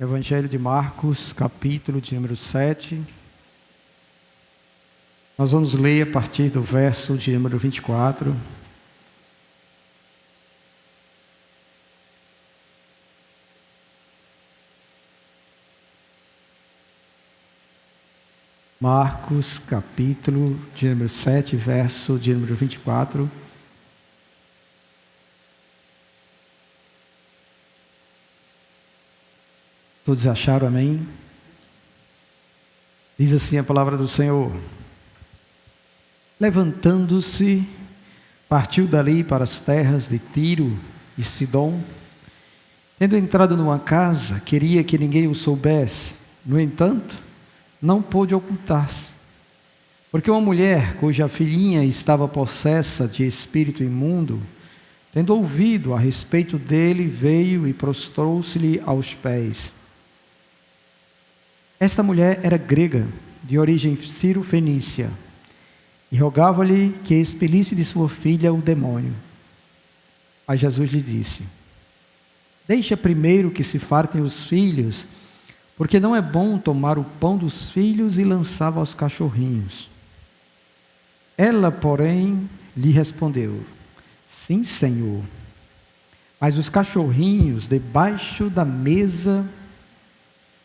Evangelho de Marcos, capítulo de número 7. Nós vamos ler a partir do verso de número 24. Marcos, capítulo de número 7, verso de número 24. Todos acharam, amém? Diz assim a palavra do Senhor: levantando-se, partiu dali para as terras de Tiro e Sidom. Tendo entrado numa casa, queria que ninguém o soubesse. No entanto, não pôde ocultar-se, porque uma mulher cuja filhinha estava possessa de espírito imundo, tendo ouvido a respeito dele, veio e prostrou-se-lhe aos pés. Esta mulher era grega, de origem sírio-fenícia, e rogava-lhe que expelisse de sua filha o demônio. Aí Jesus lhe disse: deixa primeiro que se fartem os filhos, porque não é bom tomar o pão dos filhos e lançá-lo aos cachorrinhos. Ela, porém, lhe respondeu: sim, Senhor, mas os cachorrinhos debaixo da mesa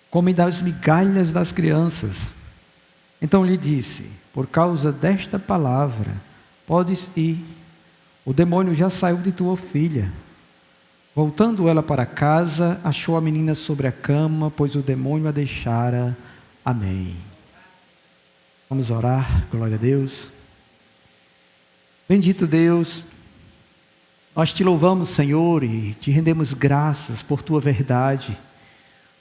comem das migalhas das crianças. Então lhe disse: por causa desta palavra, podes ir, o demônio já saiu de tua filha. Voltando ela para casa, achou a menina sobre a cama, pois o demônio a deixara. Amém. Vamos orar, glória a Deus. Bendito Deus, nós te louvamos, Senhor, e te rendemos graças por tua verdade,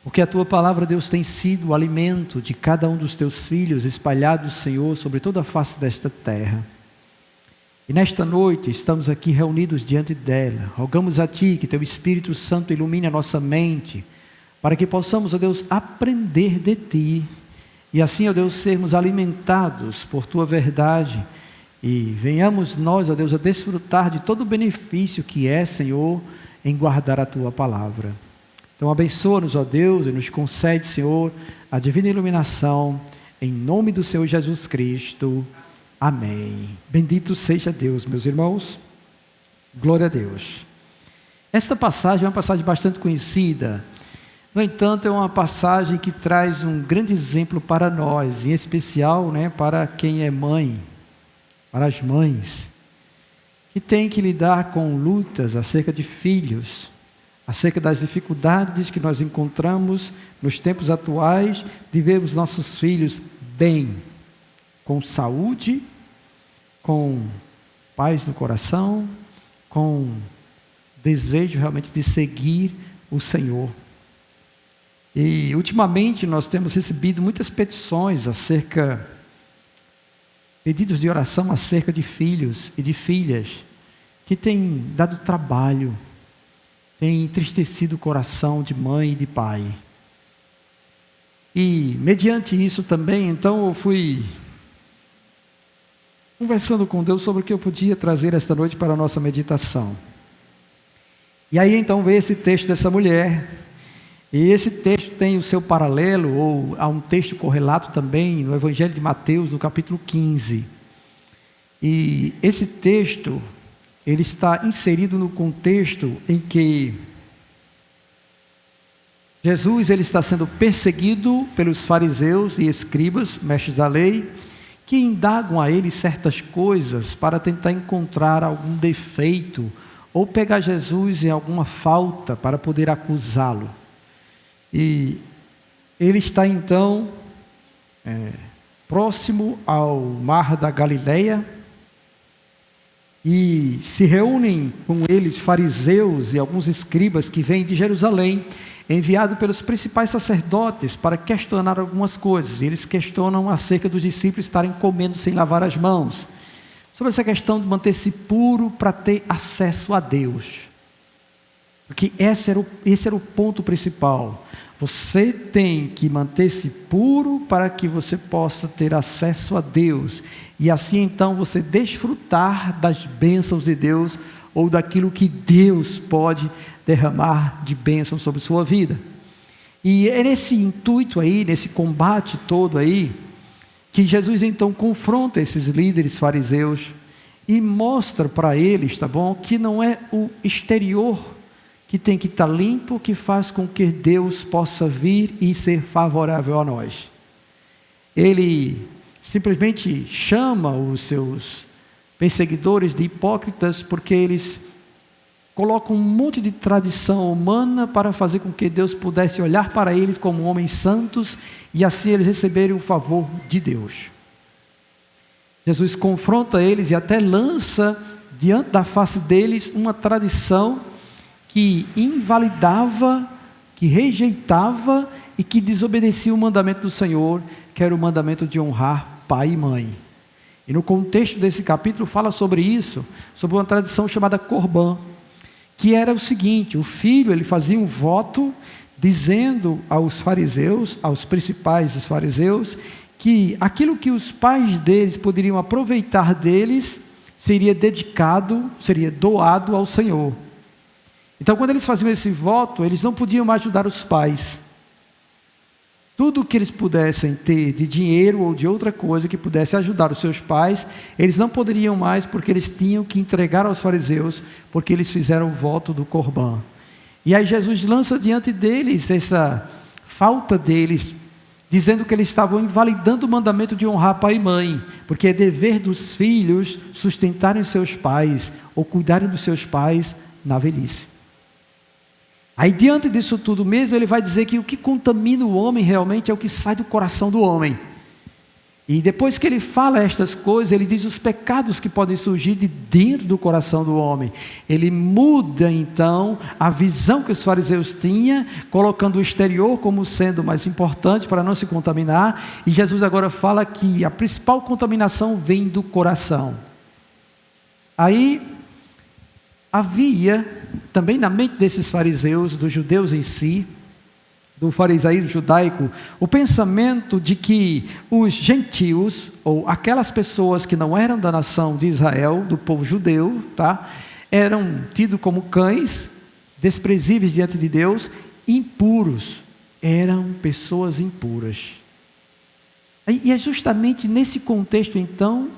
porque a tua palavra, Deus, tem sido o alimento de cada um dos teus filhos espalhados, Senhor, sobre toda a face desta terra. E nesta noite estamos aqui reunidos diante dela. Rogamos a Ti que Teu Espírito Santo ilumine a nossa mente, para que possamos, ó Deus, aprender de Ti, e assim, ó Deus, sermos alimentados por Tua verdade, e venhamos nós, ó Deus, a desfrutar de todo o benefício que é, Senhor, em guardar a Tua palavra. Então abençoa-nos, ó Deus, e nos concede, Senhor, a divina iluminação, em nome do Senhor Jesus Cristo. Amém. Bendito seja Deus, meus irmãos. Glória a Deus. Esta passagem é uma passagem bastante conhecida. No entanto, é uma passagem que traz um grande exemplo para nós, em especial, para quem é mãe, para as mães, que tem que lidar com lutas acerca de filhos, acerca das dificuldades que nós encontramos nos tempos atuais de vermos nossos filhos bem, com saúde, com paz no coração, com desejo realmente de seguir o Senhor. E ultimamente nós temos recebido muitas petições pedidos de oração acerca de filhos e de filhas que têm dado trabalho, tem entristecido o coração de mãe e de pai. E mediante isso também, então eu fui conversando com Deus sobre o que eu podia trazer esta noite para a nossa meditação. E aí então veio esse texto dessa mulher, e esse texto tem o seu paralelo, ou há um texto correlato também no Evangelho de Mateus, no capítulo 15. E esse texto, ele está inserido no contexto em que Jesus ele está sendo perseguido pelos fariseus e escribas, mestres da lei, que indagam a ele certas coisas para tentar encontrar algum defeito ou pegar Jesus em alguma falta para poder acusá-lo. E ele está então próximo ao mar da Galileia, e se reúnem com eles fariseus e alguns escribas que vêm de Jerusalém, enviado pelos principais sacerdotes para questionar algumas coisas. E eles questionam acerca dos discípulos estarem comendo sem lavar as mãos, sobre essa questão de manter-se puro para ter acesso a Deus, porque esse era o ponto principal. Você tem que manter-se puro para que você possa ter acesso a Deus, e assim então você desfrutar das bênçãos de Deus, ou daquilo que Deus pode derramar de bênção sobre sua vida. E é nesse intuito aí, nesse combate todo aí, que Jesus então confronta esses líderes fariseus e mostra para eles, tá bom, que não é o exterior que tem que estar limpo que faz com que Deus possa vir e ser favorável a nós. Ele simplesmente chama os seus perseguidores de hipócritas porque eles colocam um monte de tradição humana para fazer com que Deus pudesse olhar para eles como homens santos e assim eles receberem o favor de Deus. Jesus confronta eles e até lança diante da face deles uma tradição que invalidava, que rejeitava e que desobedecia o mandamento do Senhor, que era o mandamento de honrar pai e mãe. E no contexto desse capítulo fala sobre isso, sobre uma tradição chamada Corbã, que era o seguinte: o filho ele fazia um voto dizendo aos fariseus, aos principais dos fariseus, que aquilo que os pais deles poderiam aproveitar deles seria dedicado, seria doado ao Senhor. Então, quando eles faziam esse voto, eles não podiam mais ajudar os pais. Tudo que eles pudessem ter de dinheiro ou de outra coisa que pudesse ajudar os seus pais, eles não poderiam mais, porque eles tinham que entregar aos fariseus, porque eles fizeram o voto do Corbã. E aí Jesus lança diante deles essa falta deles, dizendo que eles estavam invalidando o mandamento de honrar pai e mãe, porque é dever dos filhos sustentarem seus pais ou cuidarem dos seus pais na velhice. Aí diante disso tudo mesmo, ele vai dizer que o que contamina o homem realmente é o que sai do coração do homem. E depois que ele fala estas coisas, ele diz os pecados que podem surgir de dentro do coração do homem. Ele muda então a visão que os fariseus tinham, colocando o exterior como sendo mais importante para não se contaminar. E Jesus agora fala que a principal contaminação vem do coração. Aí havia também na mente desses fariseus, dos judeus em si, do farisaísmo judaico, o pensamento de que os gentios, ou aquelas pessoas que não eram da nação de Israel, do povo judeu, tá, eram tidos como cães, desprezíveis diante de Deus, impuros, eram pessoas impuras. E é justamente nesse contexto então,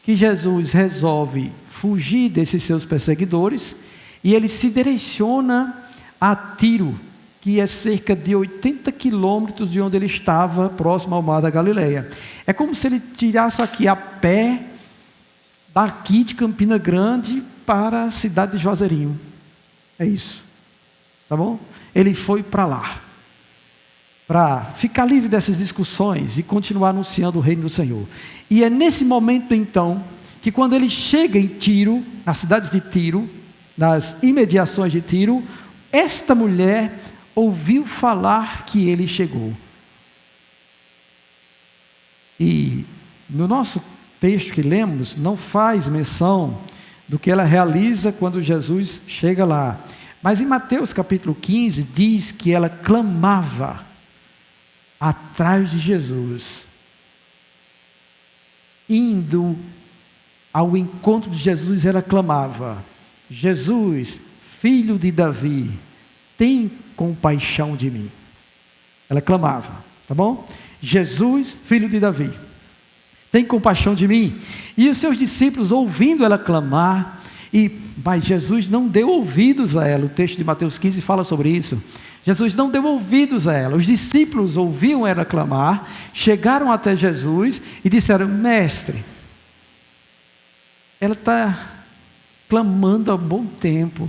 que Jesus resolve fugir desses seus perseguidores, e ele se direciona a Tiro, que é cerca de 80 quilômetros de onde ele estava, próximo ao mar da Galileia. É como se ele tirasse aqui a pé, daqui de Campina Grande para a cidade de Juazeirinho. É isso, tá bom? Ele foi para lá, para ficar livre dessas discussões e continuar anunciando o reino do Senhor. E é nesse momento então, que quando ele chega em Tiro, na cidade de Tiro, nas imediações de Tiro, esta mulher ouviu falar que ele chegou. E no nosso texto que lemos, não faz menção do que ela realiza quando Jesus chega lá. Mas em Mateus capítulo 15, diz que ela clamava atrás de Jesus, indo ao encontro de Jesus, ela clamava: Jesus, filho de Davi, tem compaixão de mim. Ela clamava, tá bom? Jesus, filho de Davi, tem compaixão de mim. E os seus discípulos, ouvindo ela clamar, mas Jesus não deu ouvidos a ela. O texto de Mateus 15 fala sobre isso. Jesus não deu ouvidos a ela. Os discípulos ouviam ela clamar, chegaram até Jesus e disseram: mestre, ela está clamando há bom tempo,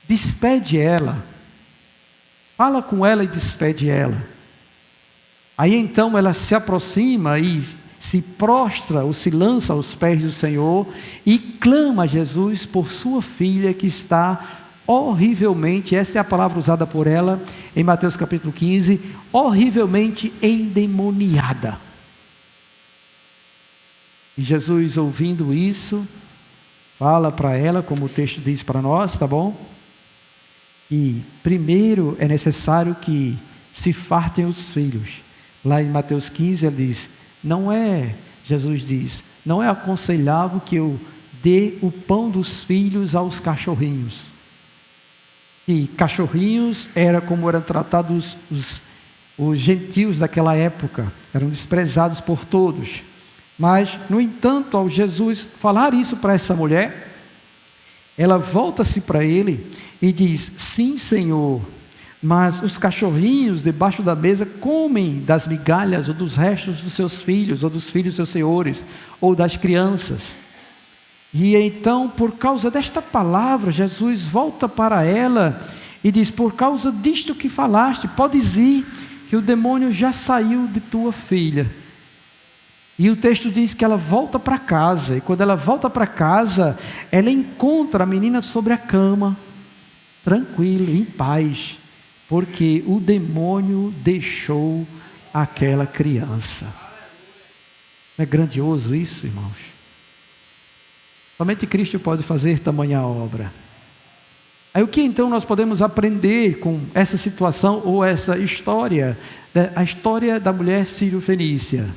despede ela, fala com ela e despede ela. Aí então ela se aproxima e se prostra ou se lança aos pés do Senhor e clama a Jesus por sua filha que está horrivelmente, essa é a palavra usada por ela em Mateus capítulo 15, horrivelmente endemoniada. E Jesus, ouvindo isso, fala para ela, como o texto diz para nós, tá bom? E primeiro é necessário que se fartem os filhos. Lá em Mateus 15 ele diz, Jesus diz, não é aconselhável que eu dê o pão dos filhos aos cachorrinhos. que cachorrinhos era como eram tratados os gentios daquela época, eram desprezados por todos. Mas, no entanto, ao Jesus falar isso para essa mulher, ela volta-se para ele e diz: sim, Senhor, mas os cachorrinhos debaixo da mesa comem das migalhas ou dos restos dos seus filhos, ou dos filhos dos seus senhores, ou das crianças. E então, por causa desta palavra, Jesus volta para ela e diz: por causa disto que falaste, podes ir, que o demônio já saiu de tua filha. E o texto diz que ela volta para casa, e quando ela volta para casa, ela encontra a menina sobre a cama, tranquila, em paz, porque o demônio deixou aquela criança. Não é grandioso isso, irmãos? Somente Cristo pode fazer tamanha obra. Aí o que então nós podemos aprender com essa situação ou essa história, a história da mulher sírio-fenícia?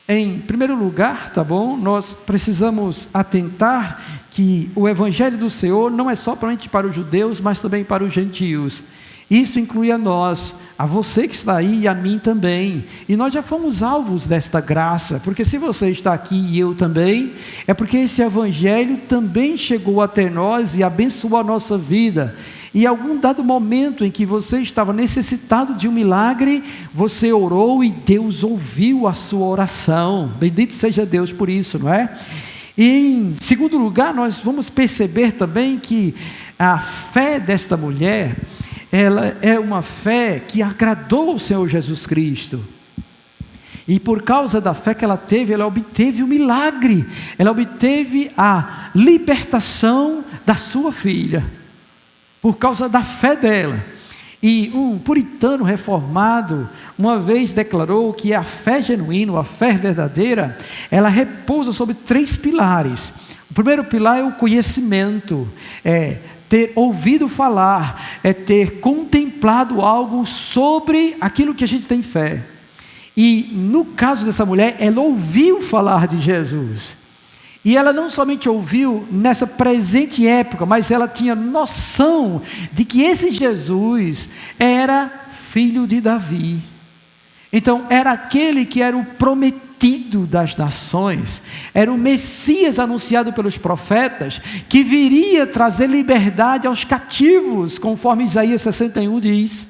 Em primeiro lugar, tá bom? Nós precisamos atentar que o Evangelho do Senhor não é só somente para os judeus, mas também para os gentios. Isso inclui a nós, a você que está aí e a mim também. E nós já fomos alvos desta graça, porque se você está aqui e eu também, é porque esse Evangelho também chegou até nós e abençoou a nossa vida. E em algum dado momento em que você estava necessitado de um milagre, você orou e Deus ouviu a sua oração. Bendito seja Deus por isso, não é? E em segundo lugar, nós vamos perceber também que a fé desta mulher, ela é uma fé que agradou ao Senhor Jesus Cristo. E por causa da fé que ela teve, ela obteve o milagre. Ela obteve a libertação da sua filha. Por causa da fé dela. E um puritano reformado uma vez declarou que a fé genuína, a fé verdadeira, ela repousa sobre 3 pilares. O primeiro pilar é o conhecimento, é ter ouvido falar, é ter contemplado algo sobre aquilo que a gente tem fé. E no caso dessa mulher, ela ouviu falar de Jesus. E ela não somente ouviu nessa presente época, mas ela tinha noção de que esse Jesus era filho de Davi. Então era aquele que era o prometido das nações, era o Messias anunciado pelos profetas, que viria trazer liberdade aos cativos, conforme Isaías 61 diz.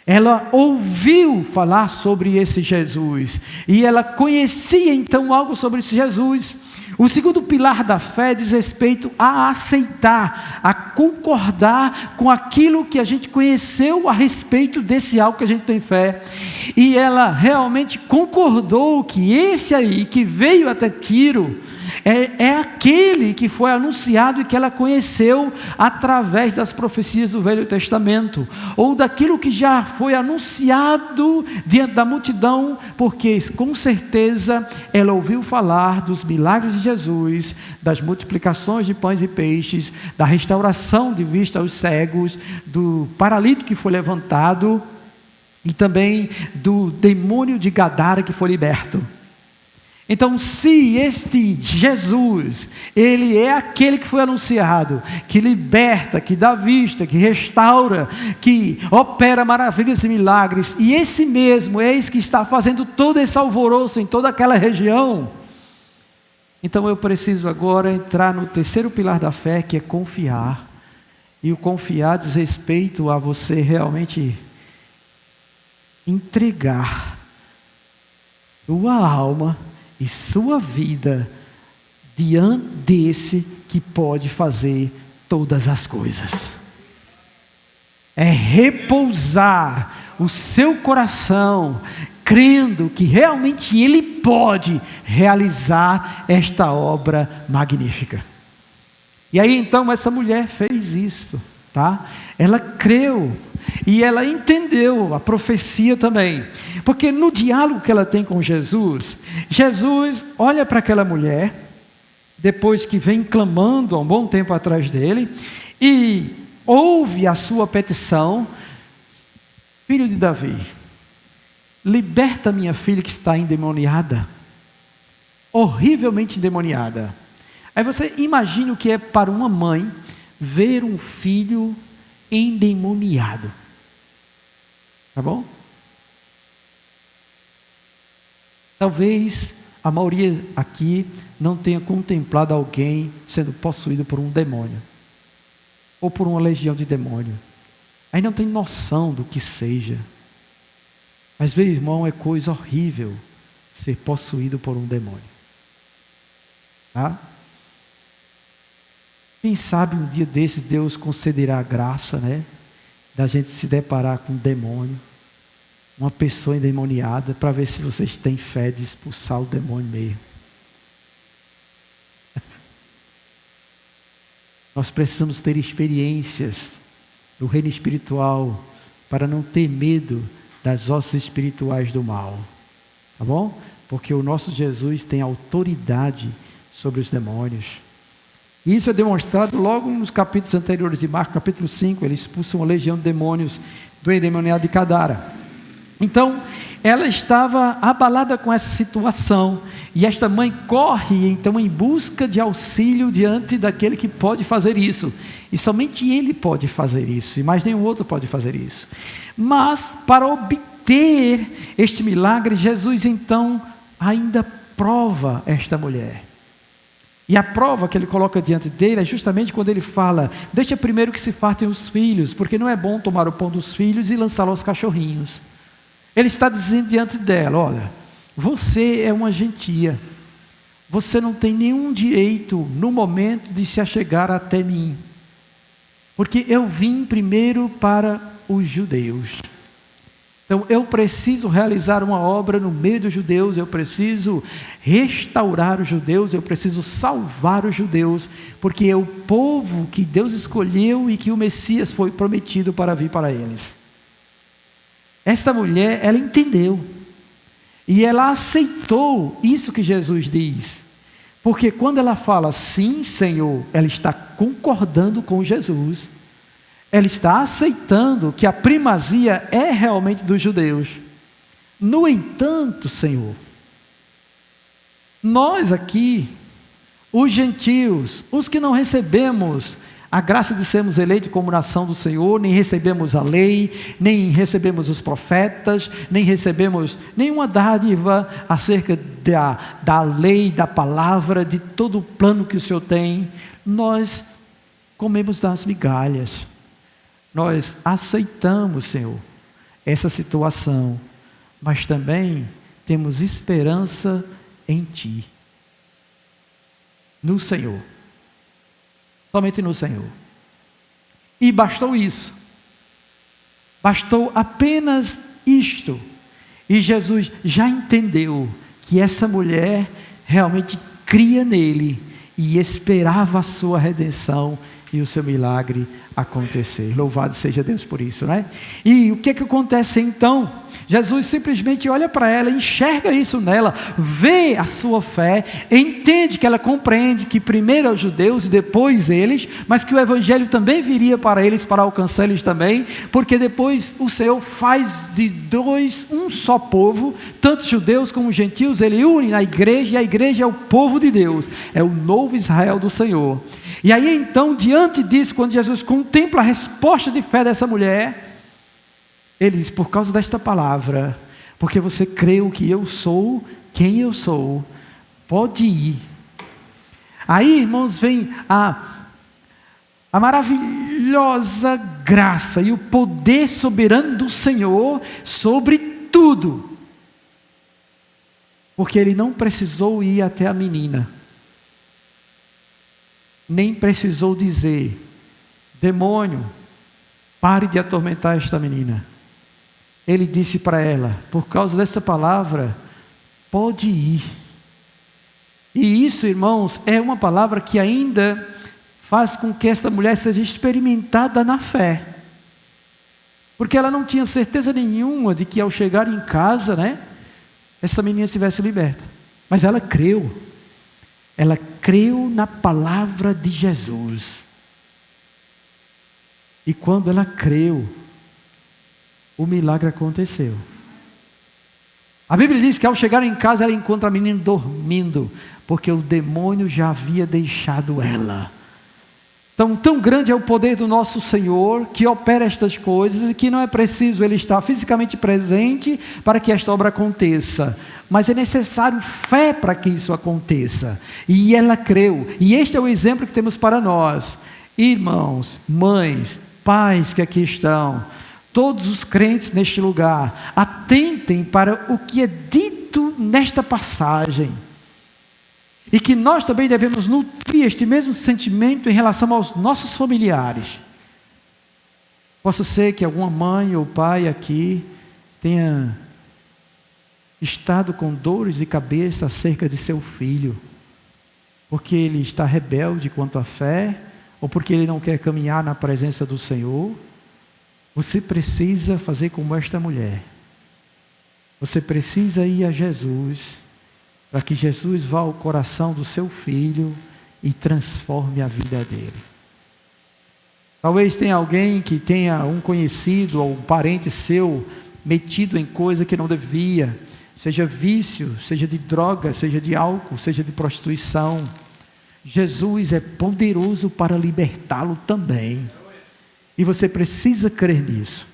Ela ouviu falar sobre esse Jesus, e ela conhecia então algo sobre esse Jesus. O segundo pilar da fé diz respeito a aceitar, a concordar com aquilo que a gente conheceu a respeito desse algo que a gente tem fé. E ela realmente concordou que esse aí que veio até Tiro é aquele que foi anunciado e que ela conheceu através das profecias do Velho Testamento, ou daquilo que já foi anunciado diante da multidão, porque com certeza ela ouviu falar dos milagres de Jesus, das multiplicações de pães e peixes, da restauração de vista aos cegos, do paralítico que foi levantado, e também do demônio de Gadara que foi liberto. Então, se este Jesus, ele é aquele que foi anunciado, que liberta, que dá vista, que restaura, que opera maravilhas e milagres, e esse mesmo é esse que está fazendo todo esse alvoroço em toda aquela região, então eu preciso agora entrar no terceiro pilar da fé, que é confiar. E o confiar diz respeito a você realmente entregar sua alma e sua vida diante desse que pode fazer todas as coisas. É repousar o seu coração, crendo que realmente Ele pode realizar esta obra magnífica. E aí então essa mulher fez isso, tá? Ela creu e ela entendeu a profecia também, porque no diálogo que ela tem com Jesus, Jesus olha para aquela mulher, depois que vem clamando há um bom tempo atrás dele, e ouve a sua petição: filho de Davi, liberta minha filha que está endemoniada, horrivelmente endemoniada. Aí você imagina o que é para uma mãe ver um filho endemoniado. Tá bom? Talvez a maioria aqui não tenha contemplado alguém sendo possuído por um demônio, ou por uma legião de demônio. Aí não tem noção do que seja. Mas, meu irmão, é coisa horrível ser possuído por um demônio. Tá? Quem sabe um dia desses Deus concederá a graça, né? Da gente se deparar com um demônio, uma pessoa endemoniada, para ver se vocês têm fé de expulsar o demônio mesmo. Nós precisamos ter experiências do reino espiritual para não ter medo das hostes espirituais do mal. Tá bom? Porque o nosso Jesus tem autoridade sobre os demônios. E isso é demonstrado logo nos capítulos anteriores de Marcos, capítulo 5, ele expulsa uma legião de demônios do endemoniado de Gadara. Então, ela estava abalada com essa situação, e esta mãe corre então em busca de auxílio diante daquele que pode fazer isso, e somente ele pode fazer isso, e mais nenhum outro pode fazer isso. Mas, para obter este milagre, Jesus então ainda prova esta mulher. E a prova que ele coloca diante dele é justamente quando ele fala: deixa primeiro que se fartem os filhos, porque não é bom tomar o pão dos filhos e lançá-lo aos cachorrinhos. Ele está dizendo diante dela: olha, você é uma gentia, você não tem nenhum direito no momento de se achegar até mim, porque eu vim primeiro para os judeus. Então eu preciso realizar uma obra no meio dos judeus, eu preciso restaurar os judeus, eu preciso salvar os judeus, porque é o povo que Deus escolheu e que o Messias foi prometido para vir para eles. Esta mulher, ela entendeu, e ela aceitou isso que Jesus diz, porque quando ela fala sim, Senhor, ela está concordando com Jesus, ela está aceitando que a primazia é realmente dos judeus. No entanto, Senhor, nós aqui, os gentios, os que não recebemos a graça de sermos eleitos como nação do Senhor, nem recebemos a lei, nem recebemos os profetas, nem recebemos nenhuma dádiva acerca da lei, da palavra, de todo o plano que o Senhor tem, nós comemos das migalhas. Nós aceitamos, Senhor, essa situação, mas também temos esperança em Ti, no Senhor, somente no Senhor. E bastou isso, bastou apenas isto, e Jesus já entendeu que essa mulher realmente cria nele e esperava a sua redenção e o seu milagre acontecer. Louvado seja Deus por isso, né? E o que acontece então? Jesus simplesmente olha para ela, enxerga isso nela, vê a sua fé, entende que ela compreende que primeiro é os judeus e depois eles, mas que o evangelho também viria para eles, para alcançar eles também, porque depois o Senhor faz de dois um só povo, tanto judeus como gentios, ele une na igreja, e a igreja é o povo de Deus, é o novo Israel do Senhor. E aí então, diante disso, quando Jesus contempla a resposta de fé dessa mulher, ele diz: por causa desta palavra, porque você creu que eu sou quem eu sou, pode ir. Aí, irmãos, vem a maravilhosa graça e o poder soberano do Senhor sobre tudo, porque ele não precisou ir até a menina, nem precisou dizer: demônio, pare de atormentar esta menina. Ele disse para ela: por causa dessa palavra, pode ir. E isso, irmãos, é uma palavra que ainda faz com que esta mulher seja experimentada na fé, porque ela não tinha certeza nenhuma de que ao chegar em casa, né, essa menina estivesse liberta, mas ela creu na palavra de Jesus, e quando ela creu, o milagre aconteceu. A Bíblia diz que ao chegar em casa, ela encontra a menina dormindo, porque o demônio já havia deixado ela. Então, tão grande é o poder do nosso Senhor, que opera estas coisas, e que não é preciso Ele estar fisicamente presente para que esta obra aconteça, mas é necessário fé para que isso aconteça, e ela creu, e este é o exemplo que temos para nós, irmãos, mães, pais que aqui estão, todos os crentes neste lugar, atentem para o que é dito nesta passagem, e que nós também devemos nutrir este mesmo sentimento em relação aos nossos familiares. Possa ser que alguma mãe ou pai aqui tenha estado com dores de cabeça acerca de seu filho, porque ele está rebelde quanto à fé, ou porque ele não quer caminhar na presença do Senhor. Você precisa fazer como esta mulher. Você precisa ir a Jesus, para que Jesus vá ao coração do seu filho e transforme a vida dele. Talvez tenha alguém que tenha um conhecido ou um parente seu metido em coisa que não devia, seja vício, seja de droga, seja de álcool, seja de prostituição. Jesus é poderoso para libertá-lo também. E você precisa crer nisso.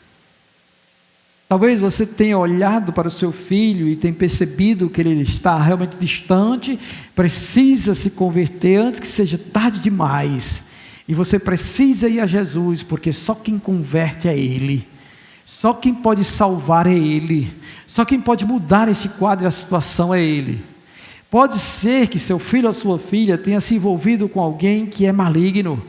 Talvez você tenha olhado para o seu filho e tenha percebido que ele está realmente distante, precisa se converter antes que seja tarde demais. E você precisa ir a Jesus, porque só quem converte é Ele. Só quem pode salvar é Ele. Só quem pode mudar esse quadro e a situação é Ele. Pode ser que seu filho ou sua filha tenha se envolvido com alguém que é maligno,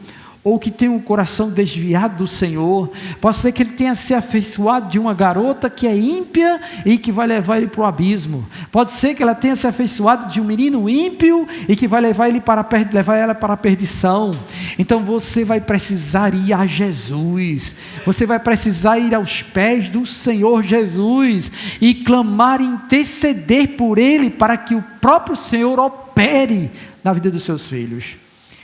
ou que tem um coração desviado do Senhor. Pode ser que ele tenha se afeiçoado de uma garota que é ímpia e que vai levar ele para o abismo. Pode ser que ela tenha se afeiçoado de um menino ímpio e que vai levar ela para a perdição. Então você vai precisar ir a Jesus. Você vai precisar ir aos pés do Senhor Jesus e clamar e interceder por Ele, para que o próprio Senhor opere na vida dos seus filhos.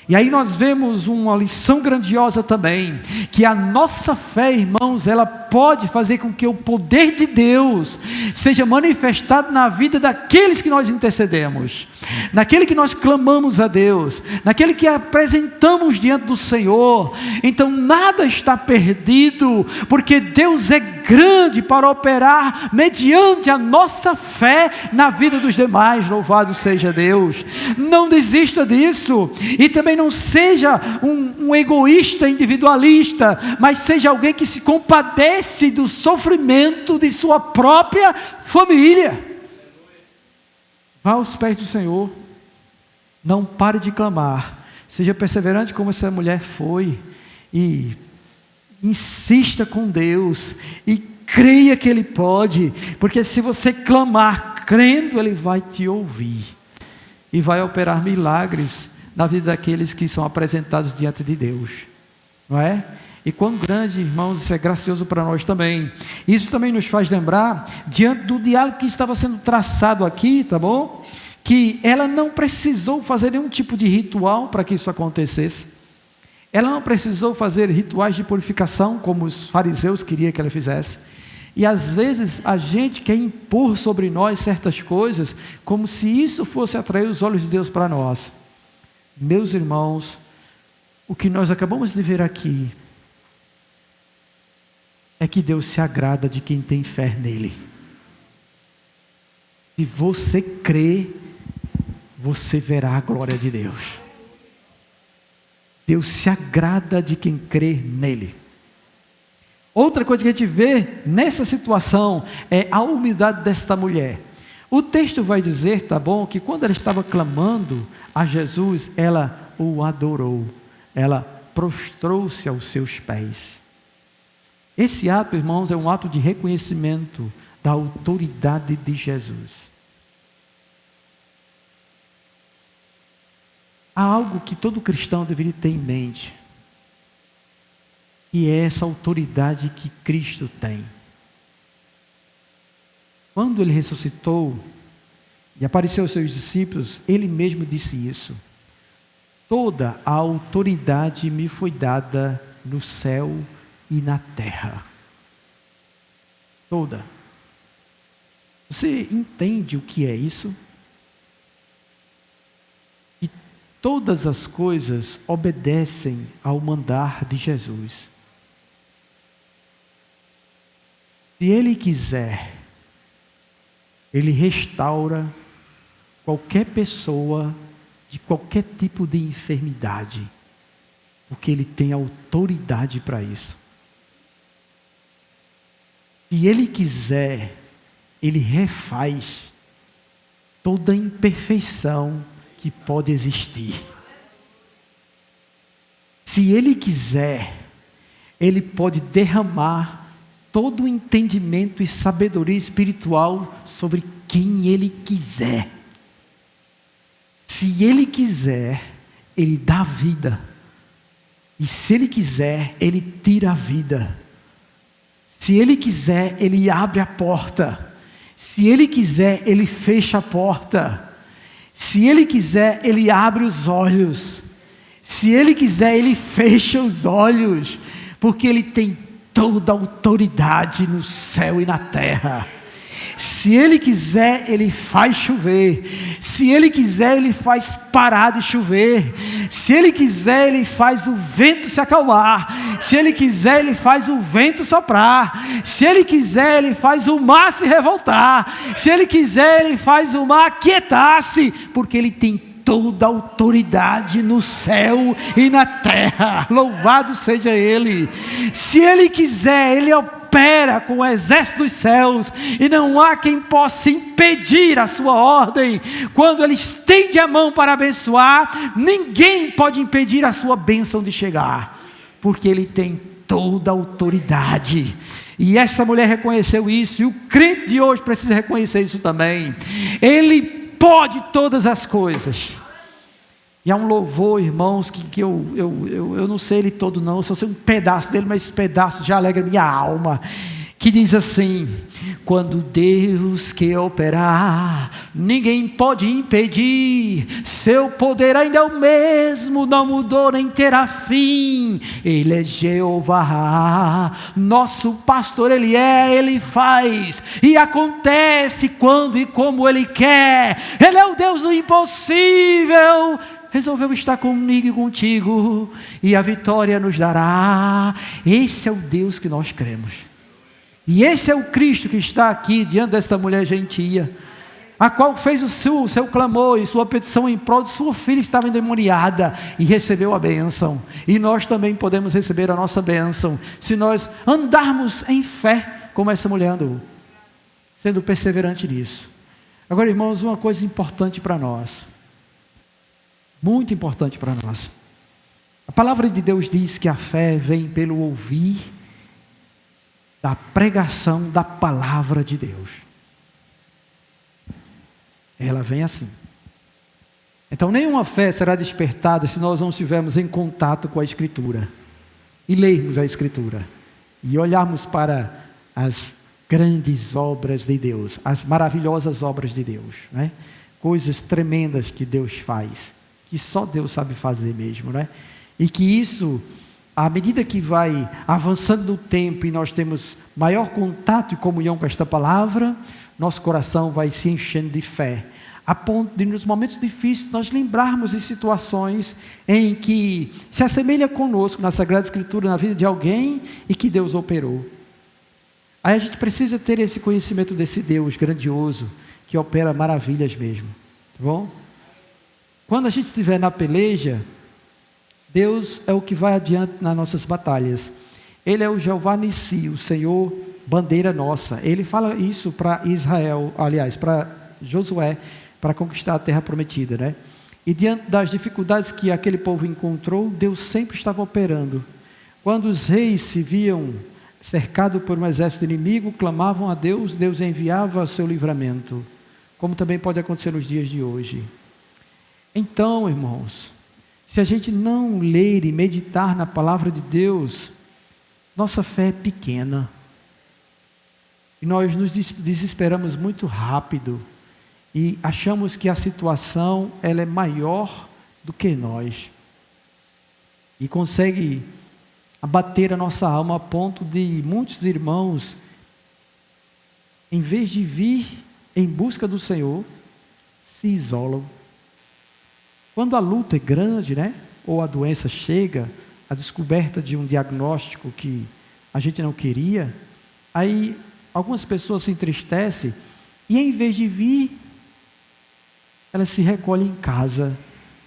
E aí nós vemos uma lição grandiosa também, que a nossa fé, irmãos, ela pode fazer com que o poder de Deus seja manifestado na vida daqueles que nós intercedemos, naquele que nós clamamos a Deus, naquele que apresentamos diante do Senhor. Então nada está perdido, porque Deus é grande para operar mediante a nossa fé na vida dos demais. Louvado seja Deus. Não desista disso, e também não seja um egoísta individualista, mas seja alguém que se compadece do sofrimento de sua própria família. Vá aos pés do Senhor, não pare de clamar, seja perseverante como essa mulher foi, e insista com Deus, e creia que Ele pode, porque se você clamar crendo, Ele vai te ouvir, e vai operar milagres na vida daqueles que são apresentados diante de Deus, não é? E quão grande, irmãos, isso é gracioso para nós também. Isso também nos faz lembrar, diante do diálogo que estava sendo traçado aqui, tá bom? Que ela não precisou fazer nenhum tipo de ritual para que isso acontecesse. Ela não precisou fazer rituais de purificação, como os fariseus queriam que ela fizesse. E às vezes a gente quer impor sobre nós certas coisas, como se isso fosse atrair os olhos de Deus para nós. Meus irmãos, o que nós acabamos de ver aqui é que Deus se agrada de quem tem fé nele. Se você crê, você verá a glória de Deus. Deus se agrada de quem crê nele. Outra coisa que a gente vê nessa situação é a humildade desta mulher. O texto vai dizer, tá bom, que quando ela estava clamando a Jesus, ela o adorou, ela prostrou-se aos seus pés. Esse ato, irmãos, é um ato de reconhecimento da autoridade de Jesus. Há algo que todo cristão deveria ter em mente, e é essa autoridade que Cristo tem. Quando Ele ressuscitou e apareceu aos seus discípulos, Ele mesmo disse isso: toda a autoridade me foi dada no céu e na terra. Toda. Você entende o que é isso? E todas as coisas obedecem ao mandar de Jesus. Se Ele quiser, Ele restaura qualquer pessoa de qualquer tipo de enfermidade, porque Ele tem autoridade para isso. Se Ele quiser, Ele refaz toda imperfeição que pode existir. Se Ele quiser, Ele pode derramar todo o entendimento e sabedoria espiritual sobre quem Ele quiser. Se Ele quiser, Ele dá vida. E se Ele quiser, Ele tira a vida. Se Ele quiser, Ele abre a porta. Se Ele quiser, Ele fecha a porta. Se Ele quiser, Ele abre os olhos. Se Ele quiser, Ele fecha os olhos. Porque Ele tem toda a autoridade no céu e na terra. Se Ele quiser, Ele faz chover. Se Ele quiser, Ele faz parar de chover. Se Ele quiser, Ele faz o vento se acalmar. Se Ele quiser, Ele faz o vento soprar. Se Ele quiser, Ele faz o mar se revoltar. Se Ele quiser, Ele faz o mar aquietar-se. Porque Ele tem toda a autoridade no céu e na terra. Louvado seja Ele. Se Ele quiser, Ele opera com o exército dos céus, e não há quem possa impedir a sua ordem. Quando Ele estende a mão para abençoar, ninguém pode impedir a sua bênção de chegar, porque Ele tem toda a autoridade. E essa mulher reconheceu isso, e o crente de hoje precisa reconhecer isso também. Ele pode todas as coisas. E há um louvor, irmãos, que eu não sei ele todo não, eu só sei um pedaço dele, mas esse pedaço já alegra minha alma, que diz assim: quando Deus quer operar, ninguém pode impedir, seu poder ainda é o mesmo, não mudou nem terá fim. Ele é Jeová, nosso pastor, Ele faz, e acontece quando e como Ele quer. Ele é o Deus do impossível, resolveu estar comigo e contigo, e a vitória nos dará. Esse é o Deus que nós cremos. E esse é o Cristo que está aqui diante desta mulher gentia, a qual fez o seu clamor e sua petição em prol de sua filha que estava endemoniada, e recebeu a bênção. E nós também podemos receber a nossa bênção, se nós andarmos em fé, como essa mulher andou, sendo perseverante nisso. Agora, irmãos, uma coisa importante para nós, muito importante para nós. A palavra de Deus diz que a fé vem pelo ouvir da pregação da palavra de Deus. Ela vem assim. Então nenhuma fé será despertada se nós não estivermos em contato com a Escritura, e lermos a Escritura, e olharmos para as grandes obras de Deus, as maravilhosas obras de Deus, né? Coisas tremendas que Deus faz, que só Deus sabe fazer mesmo, né? E que isso, à medida que vai avançando no tempo e nós temos maior contato e comunhão com esta palavra, nosso coração vai se enchendo de fé, a ponto de nos momentos difíceis nós lembrarmos de situações em que se assemelha conosco na Sagrada Escritura, na vida de alguém, e que Deus operou. Aí a gente precisa ter esse conhecimento desse Deus grandioso, que opera maravilhas mesmo, tá bom? Quando a gente estiver na peleja, Deus é o que vai adiante nas nossas batalhas. Ele é o Jeová Nissi, o Senhor, bandeira nossa. Ele fala isso para Israel, aliás, para Josué, para conquistar a terra prometida, né? E diante das dificuldades que aquele povo encontrou, Deus sempre estava operando. Quando os reis se viam cercados por um exército inimigo, clamavam a Deus, Deus enviava o seu livramento, como também pode acontecer nos dias de hoje. Então, irmãos, se a gente não ler e meditar na palavra de Deus, nossa fé é pequena. E nós nos desesperamos muito rápido. E achamos que a situação ela é maior do que nós. E consegue abater a nossa alma a ponto de muitos irmãos, em vez de vir em busca do Senhor, se isolam. Quando a luta é grande, né? Ou a doença chega, a descoberta de um diagnóstico que a gente não queria, aí algumas pessoas se entristecem e em vez de vir, elas se recolhem em casa,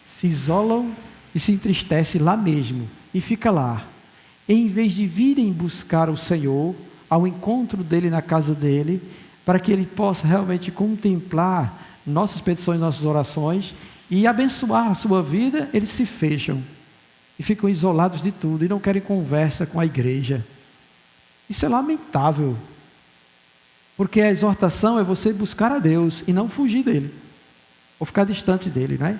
se isolam e se entristecem lá mesmo e fica lá. E em vez de virem buscar o Senhor, ao encontro dele na casa dele, para que ele possa realmente contemplar nossas petições, nossas orações e abençoar a sua vida, eles se fecham e ficam isolados de tudo e não querem conversa com a igreja. Isso é lamentável, porque a exortação é você buscar a Deus e não fugir dele, ou ficar distante dele, não é?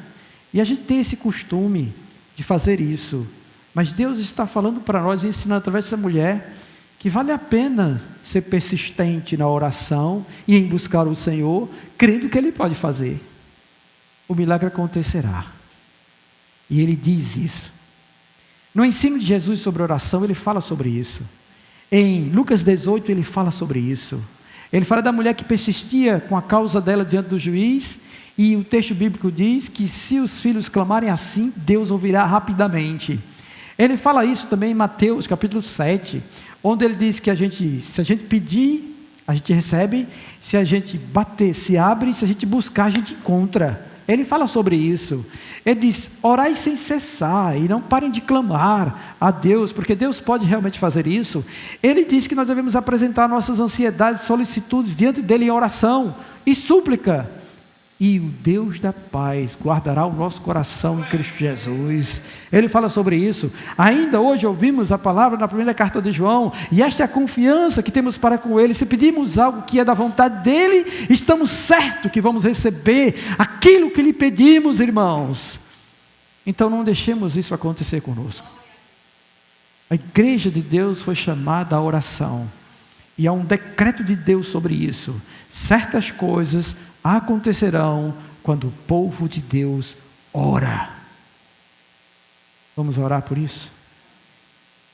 E a gente tem esse costume de fazer isso, mas Deus está falando para nós, ensinando através dessa mulher, que vale a pena ser persistente na oração e em buscar o Senhor, crendo que Ele pode fazer. O milagre acontecerá. E Ele diz isso. No ensino de Jesus sobre oração, Ele fala sobre isso. Em Lucas 18, Ele fala sobre isso. Ele fala da mulher que persistia com a causa dela diante do juiz, e o texto bíblico diz que se os filhos clamarem assim, Deus ouvirá rapidamente. Ele fala isso também em Mateus capítulo 7, onde ele diz que se a gente pedir, a gente recebe, se a gente bater, se abre, se a gente buscar, a gente encontra. Ele fala sobre isso. Ele diz: orai sem cessar e não parem de clamar a Deus, porque Deus pode realmente fazer isso. Ele diz que nós devemos apresentar nossas ansiedades, solicitudes diante dele em oração e súplica. E o Deus da paz guardará o nosso coração em Cristo Jesus. Ele fala sobre isso. Ainda hoje ouvimos a palavra na primeira carta de João, e esta é a confiança que temos para com Ele. Se pedimos algo que é da vontade dEle, estamos certos que vamos receber aquilo que lhe pedimos, irmãos. Então não deixemos isso acontecer conosco. A igreja de Deus foi chamada à oração, e há um decreto de Deus sobre isso. Certas coisas acontecerão quando o povo de Deus ora. Vamos orar por isso?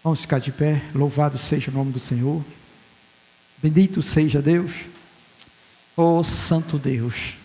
Vamos ficar de pé. Louvado seja o nome do Senhor. Bendito seja Deus. Oh Santo Deus,